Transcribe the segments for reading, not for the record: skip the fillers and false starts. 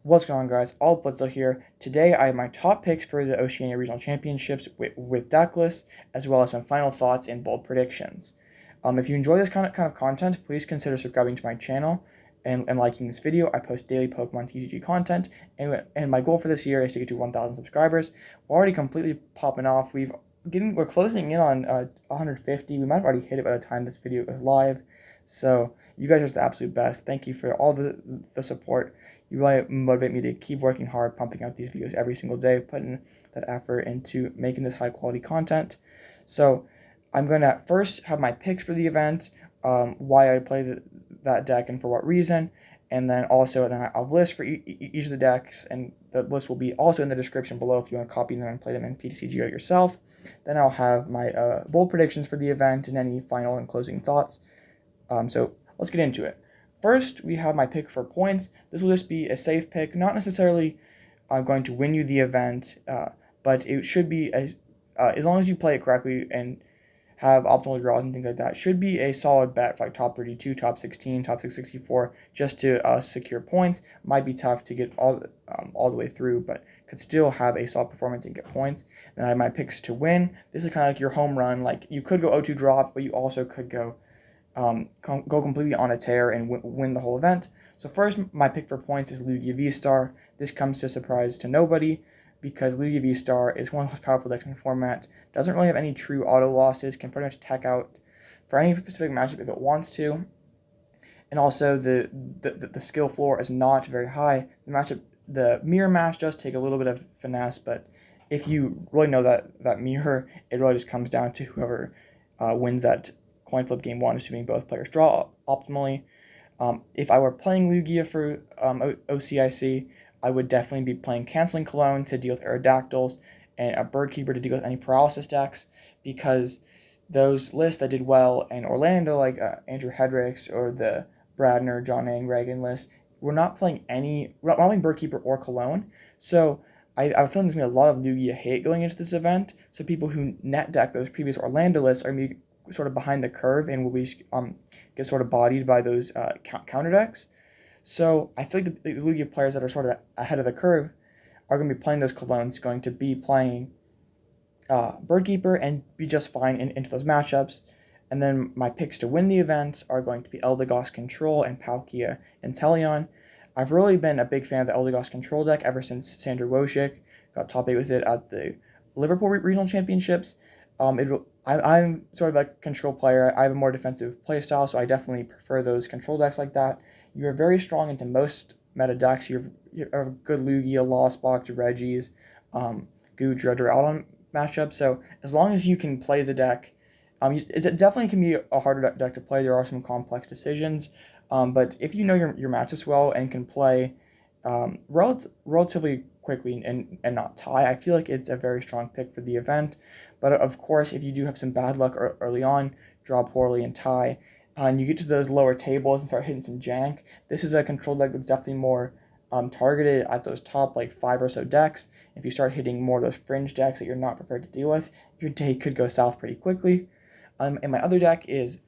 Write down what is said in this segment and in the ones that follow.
What's going on, guys? All Blitzo here. Today I have my top picks for the Oceania Regional Championships with deck lists, as well as some final thoughts and bold predictions. If you enjoy this kind of content, please consider subscribing to my channel and liking this video. I post daily Pokemon TCG content, and my goal for this year is to get to 1,000 subscribers. We're already completely popping off. We're closing in on 150. We might have already hit it by the time this video goes live. So you guys are just the absolute best. Thank you for all the support. You really motivate me to keep working hard, pumping out these videos every single day, putting that effort into making this high quality content. So I'm going to first have my picks for the event, why I play that deck and for what reason, and then also I'll have lists for each of the decks, and the list will be also in the description below if you want to copy them and play them in PTCGO yourself. Then I'll have my bold predictions for the event and any final and closing thoughts. So let's get into it. First, we have my pick for points. This will just be a safe pick, not necessarily going to win you the event, but it should be, as long as you play it correctly and have optimal draws and things like that, should be a solid bet for like top 32, top 16, top 664, just to secure points. Might be tough to get all the way through, but could still have a solid performance and get points. Then I have my picks to win. This is kind of like your home run. Like, you could go 0-2 drop, but you also could go completely on a tear and win the whole event. So first, my pick for points is Lugia VSTAR. This comes to surprise to nobody, because Lugia VSTAR is one of the most powerful decks in the format, doesn't really have any true auto losses, can pretty much tech out for any specific matchup if it wants to, and also the skill floor is not very high. The mirror match does take a little bit of finesse, but if you really know that mirror, it really just comes down to whoever wins that coin flip game one, assuming both players draw optimally. If I were playing Lugia for OCIC, I would definitely be playing Canceling Cologne to deal with Aerodactyls, and a Bird Keeper to deal with any paralysis decks, because those lists that did well in Orlando, like Andrew Hedricks or the Bradner, John Ang, Reagan list, we're not playing Bird Keeper or Cologne. So I have a feeling there's going to be a lot of Lugia hate going into this event. So people who net deck those previous Orlando lists are going to be sort of behind the curve and will be get sort of bodied by those counter decks. So I feel like the Lugia players that are sort of ahead of the curve are going to be playing those Colognes, going to be playing Bird Keeper and be just fine into those matchups. And then my picks to win the event are going to be Eldegoss Control and Palkia Inteleon. I've really been a big fan of the Eldegoss Control deck ever since Sandra Wojcik got top 8 with it at the Liverpool Regional Championships. I'm sort of a control player. I have a more defensive playstyle, so I definitely prefer those control decks like that. You're very strong into most meta decks. You have a good Lugia, Lost Box, Regis, Goodra, Duraludon matchup. So as long as you can play the deck, it definitely can be a harder deck to play. There are some complex decisions, but if you know your matchups well and can play relatively quickly and not tie, I feel like it's a very strong pick for the event. But of course, if you do have some bad luck early on, draw poorly and tie, and you get to those lower tables and start hitting some jank, this is a control deck that's definitely more targeted at those top like 5 or so decks. If you start hitting more of those fringe decks that you're not prepared to deal with, your day could go south pretty quickly. And my other deck is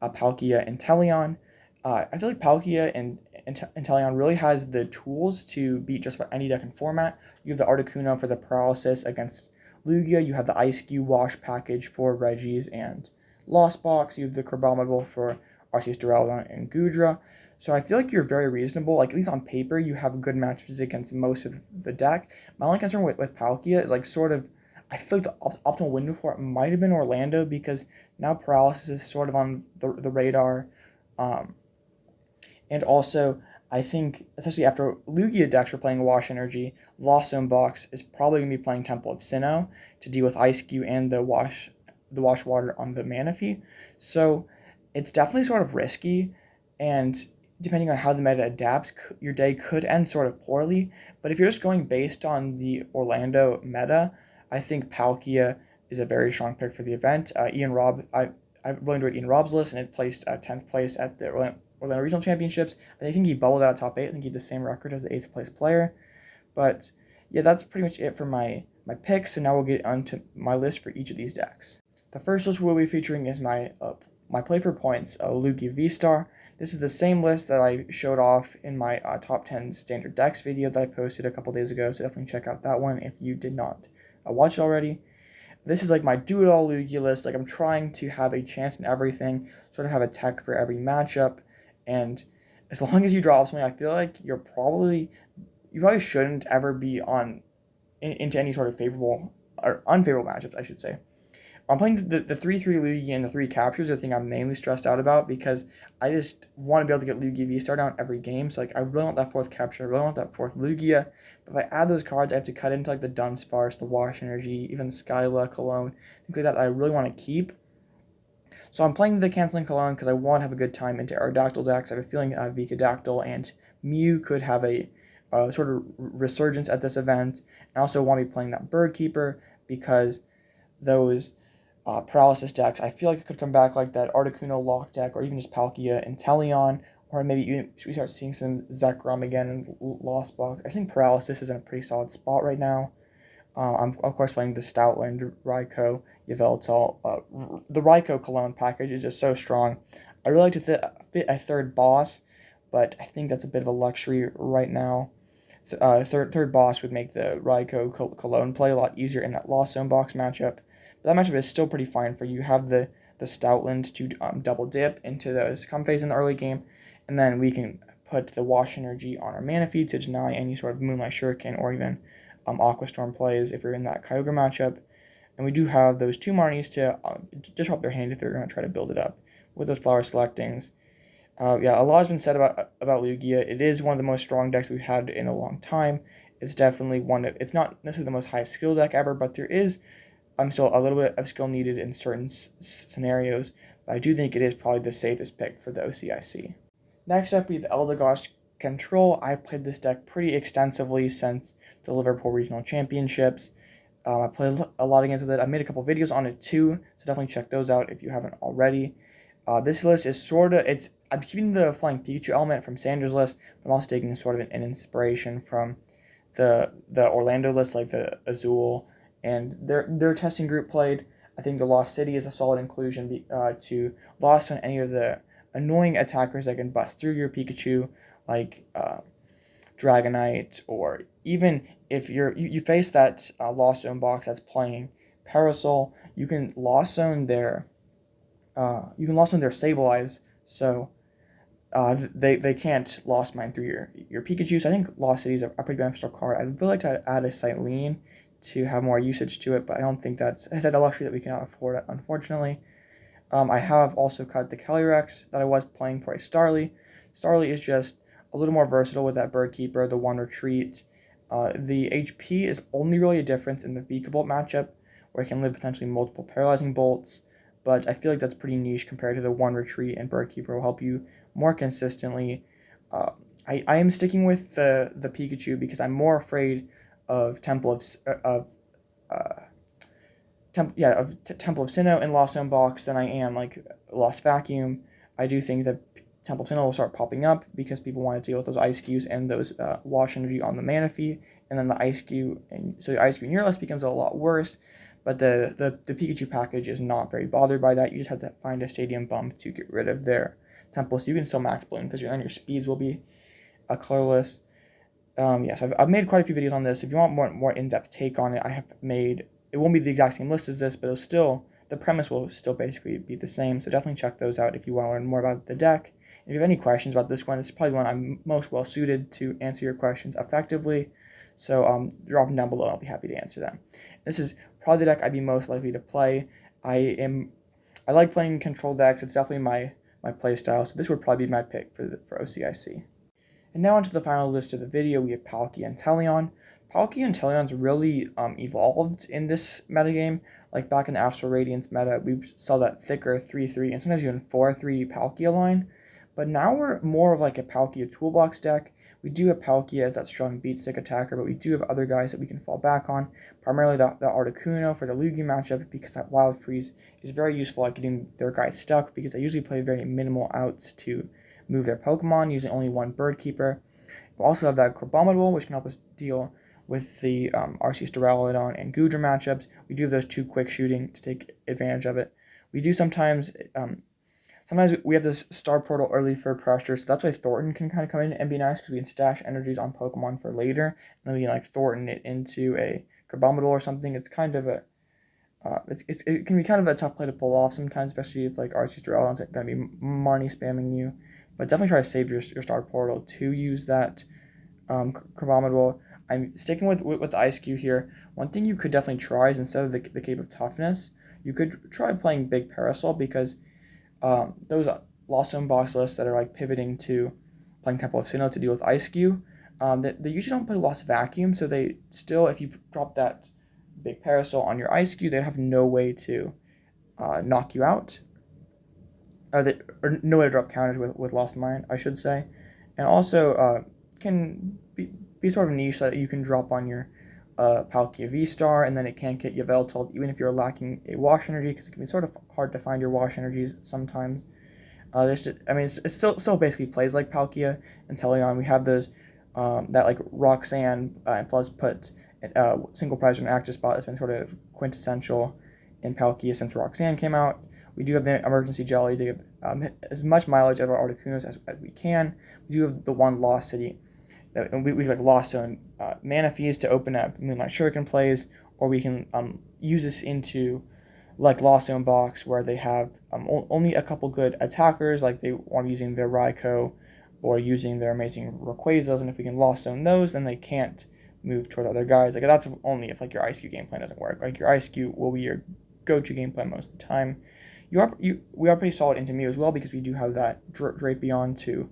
Palkia Inteleon. I feel like Palkia and Inteleon really has the tools to beat just about any deck in format. You have the Articuno for the paralysis against Lugia. You have the Ice Cube Wash package for Regis and Lost Box. You have the Crabominable for Arceus, Duraludon, and Goodra. So I feel like you're very reasonable. Like, at least on paper, you have good matchups against most of the deck. My only concern with Palkia is, like, sort of, I feel like the optimal window for it might have been Orlando, because now paralysis is sort of on the radar. And also, I think, especially after Lugia decks were playing Wash Energy, Lost Zone Box is probably going to be playing Temple of Sinnoh to deal with Ice Cube and the Wash Water on the Manaphy. So it's definitely sort of risky, and depending on how the meta adapts, your day could end sort of poorly. But if you're just going based on the Orlando meta, I think Palkia is a very strong pick for the event. I really enjoyed Ian Rob's list, and it placed 10th place at the Orlando Regional Championships. I think he bubbled out top 8. I think he had the same record as the 8th place player. But yeah, that's pretty much it for my picks. So now we'll get onto my list for each of these decks. The first list we'll be featuring is my play for points, Lugia VSTAR. This is the same list that I showed off in my top 10 standard decks video that I posted a couple days ago, so definitely check out that one if you did not watch it already. This is like my do-it-all Lugia list. Like, I'm trying to have a chance in everything, sort of have a tech for every matchup, and as long as you draw something, I feel like you probably shouldn't ever be into any sort of favorable or unfavorable matchups, I should say. I'm playing the 3-3 Lugia and the 3 captures, the thing I'm mainly stressed out about, because I just want to be able to get Lugia VSTAR down every game. So, like, I really want that 4th capture, I really want that 4th Lugia. But if I add those cards, I have to cut into, like, the Dunsparce, the Wash Energy, even Skyla, Cologne, things like that I really want to keep. So I'm playing the Canceling Cologne because I want to have a good time into Aerodactyl decks. I have a feeling Vikadactyl and Mew could have a sort of resurgence at this event. I also want to be playing that Bird Keeper because those paralysis decks, I feel like it could come back like that Articuno lock deck, or even just Palkia and Teleon, or maybe even we start seeing some Zekrom again in Lost Box. I think paralysis is in a pretty solid spot right now. I'm of course playing the Stoutland, Raikou, Yveltal. The Raikou Cologne package is just so strong. I really like to fit a 3rd boss, but I think that's a bit of a luxury right now. Third boss would make the Raikou Cologne play a lot easier in that Lost Zone box matchup. But that matchup is still pretty fine for you. You have the Stoutland to double dip into those Comfeys in the early game, and then we can put the Wash Energy on our Manaphy to deny any sort of Moonlight Shuriken or even Aqua Storm plays if you're in that Kyogre matchup. And we do have those 2 Marnies to disrupt their hand if they're going to try to build it up with those flower selectings. Yeah, a lot has been said about Lugia. It is one of the most strong decks we've had in a long time. It's definitely it's not necessarily the most high skill deck ever, but there is still a little bit of skill needed in certain scenarios. But I do think it is probably the safest pick for the OCIC. Next up, we have Eldegoss Control. I played this deck pretty extensively since the Liverpool Regional Championships. I played a lot against it. I made a couple videos on it too, so definitely check those out if you haven't already. This list is I'm keeping the Flying Pikachu element from Sanders' list, but I'm also taking sort of an inspiration from the Orlando list, like the Azul, and their testing group played. I think the Lost City is a solid inclusion to Lost on any of the annoying attackers that can bust through your Pikachu, like Dragonite, or even if you face that Lost Zone box that's playing Parasol, you can Lost Zone their Sableyes, so they can't Lost Mine through your Pikachu. So I think Lost City is a pretty beneficial card. I'd really like to add a Silene to have more usage to it, but I don't think that's a luxury that we cannot afford, unfortunately. I have also cut the Calyrex that I was playing for a Starly. Starly is just a little more versatile with that Bird Keeper, the 1 retreat. The HP is only really a difference in the Vikavolt matchup, where it can live potentially multiple paralyzing bolts, but I feel like that's pretty niche compared to the 1 retreat, and Bird Keeper will help you more consistently. I am sticking with the Pikachu because I'm more afraid of Temple of Sinnoh and Lost Zone box than I am like Lost Vacuum. I do think that Temple of Sinnoh will start popping up because people want to deal with those Ice Cues and those Wash Energy on the Manaphy, and then the Ice Cue, and so the Ice Cue in your list becomes a lot worse. But the Pikachu package is not very bothered by that. You just have to find a Stadium Bump to get rid of their Temple, so you can still Max Bloom because then your speeds will be colorless. So I've made quite a few videos on this. If you want more in-depth take on it, I have made. It won't be the exact same list as this, but the premise will still basically be the same. So definitely check those out if you want to learn more about the deck. If you have any questions about this one, it's probably the one I'm most well suited to answer your questions effectively. So drop them down below, and I'll be happy to answer them. This is probably the deck I'd be most likely to play. I like playing control decks. It's definitely my play style. So this would probably be my pick for OCIC. And now onto the final list of the video, we have Palkia and Teleon. Palkia and Teleon's really evolved in this metagame. Like back in the Astral Radiance meta, we saw that thicker 3-3 and sometimes even 4-3 Palkia line. But now we're more of like a Palkia toolbox deck. We do have Palkia as that strong beat stick attacker, but we do have other guys that we can fall back on. Primarily the Articuno for the Lugia matchup, because that Wild Freeze is very useful at getting their guys stuck, because they usually play very minimal outs to move their Pokemon, using only 1 Bird Keeper. We also have that Crabominable, which can help us deal with the Arceus Duraludon and Goodra matchups. We do have those 2 quick shooting to take advantage of it. We do sometimes sometimes we have this star portal early for pressure, so that's why Thornton can kind of come in and be nice, because we can stash energies on Pokemon for later, and then we can like Thornton it into a Carbomidol or something. It's kind of a it can be kind of a tough play to pull off sometimes, especially if like Arceus Duraludon's going to be Marnie spamming you. But definitely try to save your star portal to use that Carbomidol. I'm sticking with the Ice Cube here. One thing you could definitely try is, instead of the Cape of Toughness, you could try playing Big Parasol, because those Lost Zone box lists that are like pivoting to playing Temple of Sinnoh to deal with Ice Cube, they usually don't play Lost Vacuum, so they still, if you drop that Big Parasol on your Ice Cube, they have no way to knock you out, or no way to drop counters with Lost Mind, I should say, and also can be sort of niche that you can drop on your Palkia V-Star, and then it can't get Yveltal, even if you're lacking a Wash Energy, because it can be sort of hard to find your Wash Energies sometimes. It still basically plays like Palkia and Teleon. We have those that like Roxanne plus put single prize or an active spot that's been sort of quintessential in Palkia since Roxanne came out. We do have the Emergency Jelly to give as much mileage out of our Articunos as we can. We do have the one Lost City. And we like Lost Zone Manaphy's to open up Moonlight Shuriken plays, or we can use this into like Lost Zone box, where they have only a couple good attackers, like they want using their Raikou or using their amazing Rayquazas, and if we can Lost Zone those, then they can't move toward other guys. Like that's only if like your Ice Cube game plan doesn't work. Like your Ice Cube will be your go-to game plan most of the time. We are pretty solid into Mew as well, because we do have that Drapion to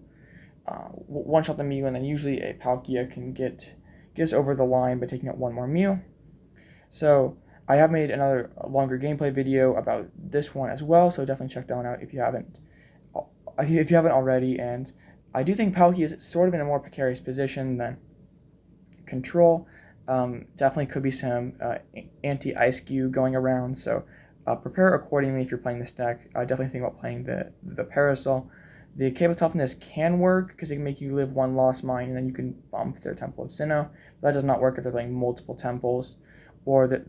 one-shot the Mew, and then usually a Palkia can get us over the line by taking out one more Mew. So I have made another longer gameplay video about this one as well, so definitely check that one out if you haven't already. And I do think Palkia is sort of in a more precarious position than Control. Definitely could be some anti-Ice Cube going around, so prepare accordingly if you're playing this deck. Definitely think about playing the Parasol. The Cape of Toughness can work, because it can make you live one Lost Mine, and then you can bump their Temple of Sinnoh. That does not work if they're playing multiple temples, or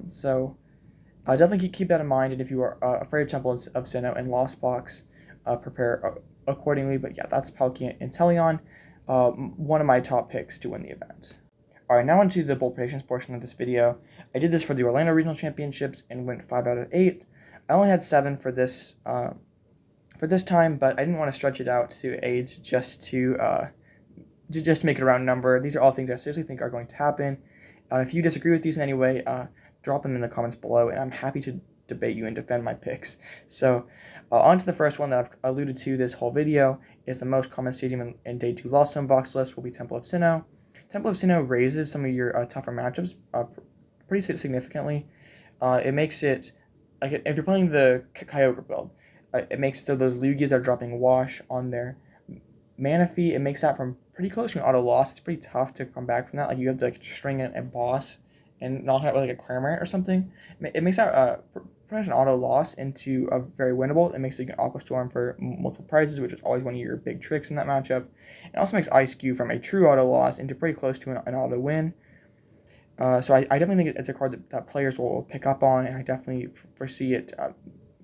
so definitely keep that in mind. And if you are afraid of Temple of Sinnoh and Lost Box, prepare accordingly. But yeah, that's Palkia and Teleon, one of my top picks to win the event. Alright, now onto the bold predictions portion of this video. I did this for the Orlando Regional Championships and went 5 out of 8. I only had 7 for this time, but I didn't want to stretch it out to 8 just to make it a round number. These are all things I seriously think are going to happen. If you disagree with these in any way, drop them in the comments below, and I'm happy to debate you and defend my picks. So, on to the first one that I've alluded to this whole video, is the most common stadium in Day 2 Lost Zone box list will be Temple of Sinnoh. Temple of Sinnoh raises some of your tougher matchups pretty significantly. It makes it, like, if you're playing the Kyogre build, it makes so those Lugias are dropping Wash on their Manaphy. It makes that from pretty close to an auto loss. It's pretty tough to come back from that. Like, you have to like string in a Boss and knock out with like a Cramorant or something. It makes that pretty much an auto loss into a very winnable. It makes it an Aqua Storm for multiple prizes, which is always one of your big tricks in that matchup. It also makes Ice Cube from a true auto loss into pretty close to an auto win. So I definitely think it's a card that players will pick up on, and I definitely foresee it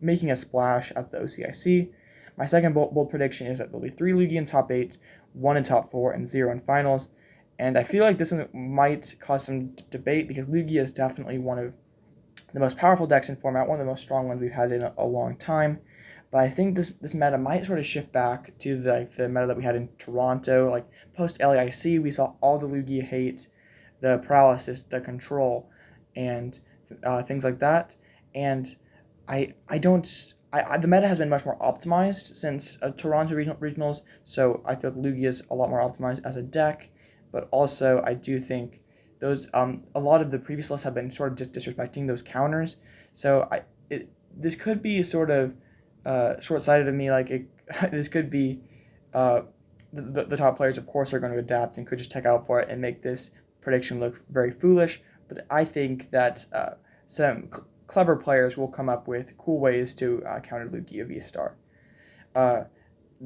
making a splash at the OCIC. My second bold prediction is that there'll be 3 Lugia in top 8, 1 in top 4, and 0 in finals. And I feel like this one might cause some debate, because Lugia is definitely one of the most powerful decks in format, one of the most strong ones we've had in a long time. But I think this meta might sort of shift back to the meta that we had in Toronto. Like, post-LAIC, we saw all the Lugia hate, the paralysis, the control, and things like that. And the meta has been much more optimized since Toronto regionals, so I feel like Lugia is a lot more optimized as a deck. But also, I do think those a lot of the previous lists have been sort of disrespecting those counters. So this could be sort of short-sighted of me. Like, this could be the top players, of course, are going to adapt and could just take out for it and make this prediction look very foolish. But I think that some clever players will come up with cool ways to counter Lugia VSTAR.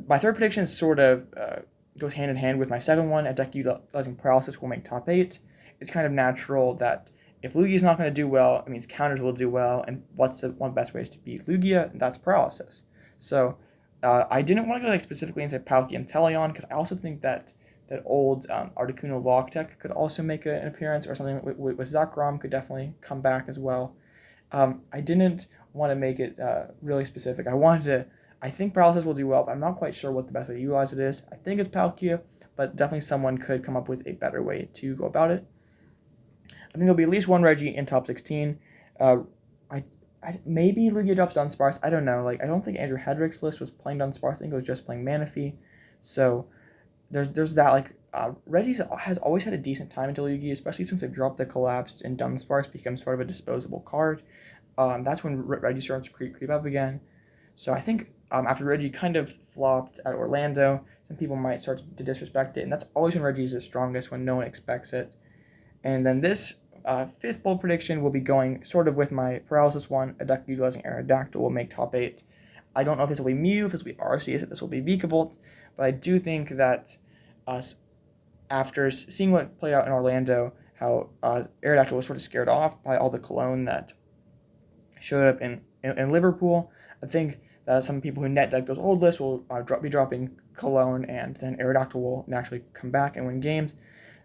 My third prediction sort of goes hand in hand with my second one. A deck utilizing paralysis will make top 8. It's kind of natural that if Lugia is not going to do well, it means counters will do well. And what's one of the best ways to beat Lugia? That's paralysis. So I didn't want to go like specifically into Palkia and Teleon because I also think that old Articuno Logtech could also make an appearance, or something with Zekrom could definitely come back as well. I didn't want to make it really specific. I think Paralysis will do well, but I'm not quite sure what the best way to utilize it is. I think it's Palkia, but definitely someone could come up with a better way to go about it. I think there'll be at least one Reggie in top 16. Maybe Lugia drops Dunsparce. I don't know. Like, I don't think Andrew Hedrick's list was playing Dunsparce. I think it was just playing Manaphy. So there's that. Like, Reggie has always had a decent time into Lugia, especially since they've dropped the Collapsed and Dunsparce becomes sort of a disposable card. That's when Reggie starts to creep up again. So I think after Reggie kind of flopped at Orlando, some people might start to disrespect it, and that's always when Reggie's the strongest, when no one expects it. And then this fifth bold prediction will be going sort of with my Paralysis one. A deck utilizing Aerodactyl will make top 8. I don't know if this will be Mew, if this will be Arceus, if this will be Vikavolt, but I do think that after seeing what played out in Orlando, how Aerodactyl was sort of scared off by all the Cologne that showed up in Liverpool, I think that some people who net deck those old lists will be dropping Cologne, and then Aerodactyl will naturally come back and win games.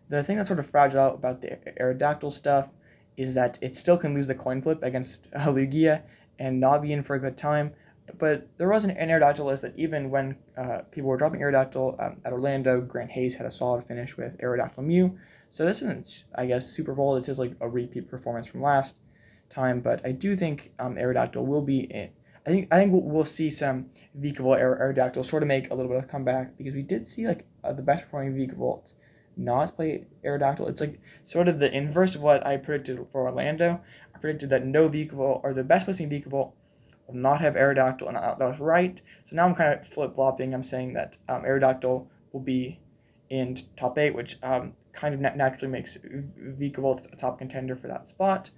The thing that's sort of fragile about the Aerodactyl stuff is that it still can lose the coin flip against Lugia and not be in for a good time. But there was an Aerodactyl list that even when people were dropping Aerodactyl at Orlando, Grant Hayes had a solid finish with Aerodactyl Mew. So this isn't, I guess, Super Bowl. This is like a repeat performance from last time. But I do think Aerodactyl will be in. I think we'll see some Vikavolt Aerodactyl sort of make a little bit of a comeback, because we did see like the best performing Vikavolt not play Aerodactyl. It's like sort of the inverse of what I predicted for Orlando. I predicted that no Vikavolt, or the best placing Vikavolt, will not have Aerodactyl, and that was right. So now I'm kind of flip-flopping. I'm saying that Aerodactyl will be in top 8, which kind of naturally makes Vikavolt a top contender for that spot.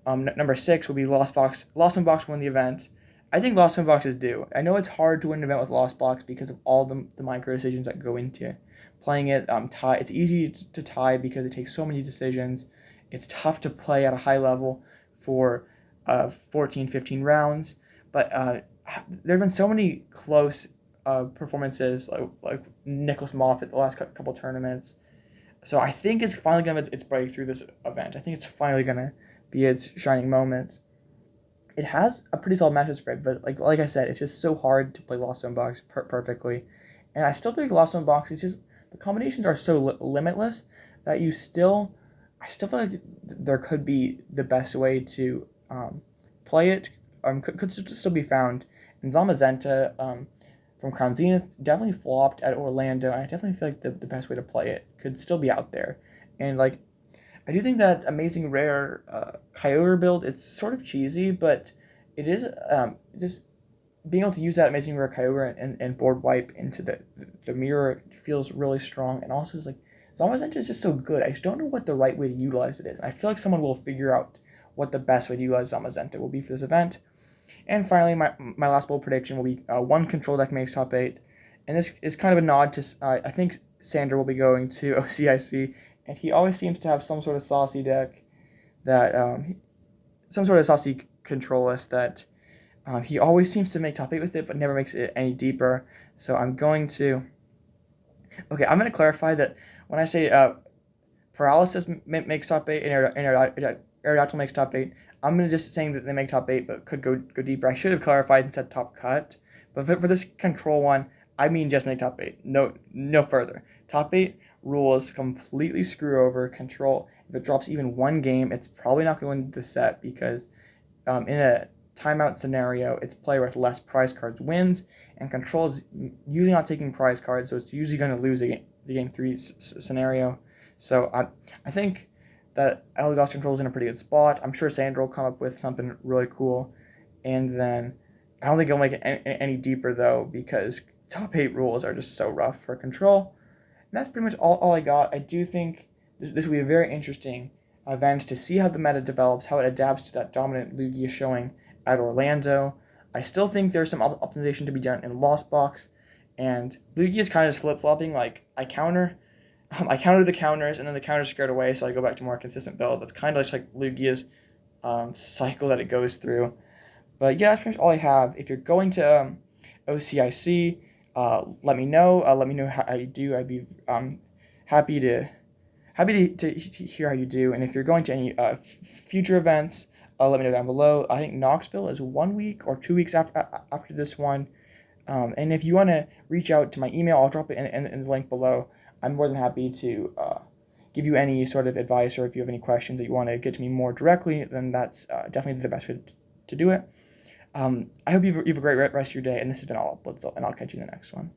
Number 6 will be Lost Box. Lost in Box won the event. I think Lost in Box is due. I know it's hard to win an event with Lost Box because of all the micro decisions that go into playing it. It's easy to tie because it takes so many decisions. It's tough to play at a high level for 14, 15 rounds. But there have been so many close performances, like Nicholas Moffat the last couple tournaments. So I think it's finally going to have its breakthrough this event. I think it's finally going to be its shining moment. It has a pretty solid matchup spread, but like I said, it's just so hard to play Lost Zone Box perfectly. And I still think Lost Zone Box is just, the combinations are so limitless that I still feel like there could be the best way to play it. Could still be found. And Zamazenta from Crown Zenith definitely flopped at Orlando, and I definitely feel like the best way to play it could still be out there. And like, I do think that Amazing Rare Kyogre build, it's sort of cheesy, but it is just being able to use that Amazing Rare Kyogre and board wipe into the mirror feels really strong. And also, it's like, Zamazenta is just so good. I just don't know what the right way to utilize it is. And I feel like someone will figure out what the best way to utilize Zamazenta will be for this event. And finally, my last bold prediction will be one control deck makes top 8. And this is kind of a nod to, I think Sander will be going to OCIC. And he always seems to have some sort of saucy deck that, some sort of saucy control list that he always seems to make top 8 with it, but never makes it any deeper. So I'm going to clarify that when I say Paralysis makes top 8 and Aerodactyl makes top 8, I'm just saying that they make top 8, but could go deeper. I should have clarified and said top cut. But for this control one, I mean just make top 8. No further. Top 8 rules completely screw over control. If it drops even one game, it's probably not going to win the set, because in a timeout scenario, its player with less prize cards wins, and control is usually not taking prize cards, so it's usually going to lose the game 3 scenario. So I think that Eldegoss control is in a pretty good spot. I'm sure Sandra will come up with something really cool, and then I don't think he'll make it any deeper though, because top 8 rules are just so rough for control. And that's pretty much all I got. I do think this will be a very interesting event to see how the meta develops, how it adapts to that dominant Lugia showing at Orlando. I still think there's some optimization to be done in Lost Box, and Lugia is kind of just flip-flopping. Like, I counter the counters, and then the counters scared away, so I go back to more consistent build. That's kind of just like Lugia's cycle that it goes through. But yeah, that's pretty much all I have. If you're going to OCIC, let me know. Let me know how you do. I'd be happy to hear how you do. And if you're going to any future events, let me know down below. I think Knoxville is 1 week or 2 weeks after this one. And if you want to reach out to my email, I'll drop it in the link below. I'm more than happy to give you any sort of advice, or if you have any questions that you want to get to me more directly, then that's definitely the best way to do it. I hope you have a great rest of your day, and this has been all Blitzel, and I'll catch you in the next one.